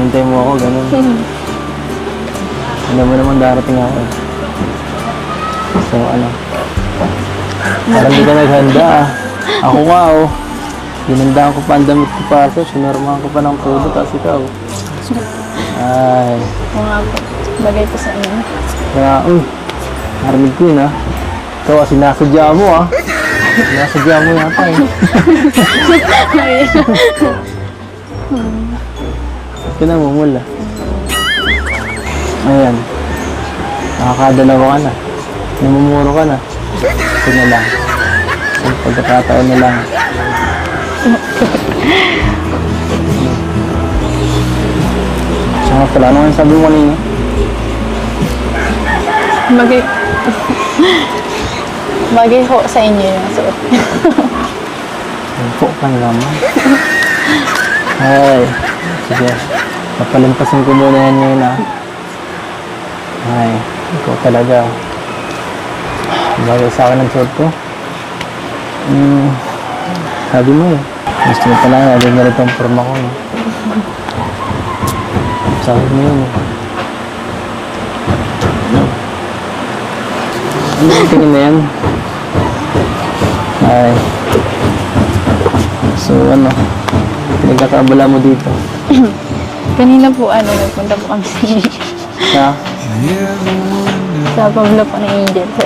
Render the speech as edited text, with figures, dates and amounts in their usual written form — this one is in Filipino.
hinihintay mo ako, ganun. Alam mo naman darating ako. So, ano? Parang di ka naghanda ah. Ako nga oh. Ginandaan ko pa ang damit ko para sa'yo. Sinurmahan ko pa ng todo, tapos ikaw. Ay. Oo nga po. Bagay po sa inyo. Kaya, narinig ko yun ah. Ikaw ah, sinasadya mo ah. Sinasadya mo yata eh. Ito na, mumula. Ayan. Nakakadalawa ka na. Namumuro ka na. Ito na lang. Ang pagkakataon na lang. Saka pala, ano nga sabi mo kanina? Bagay. Bagay ho sa inyo yung suot. Po ka na naman. Ay, sige. Papalampasin ko muna yan ngayon ah. Ay, ikaw talaga. Bagay sa akin ang suot ko. Sabi mo eh. Gusto mo pala nga, agad na rin ang forma ko. No? Sabi mo yun eh. Ano yung tingin na yan? Ay. So ano, nagkakabala mo dito. Kanina po, nagpunta po kami Ha? sa Pablo po ng Angel.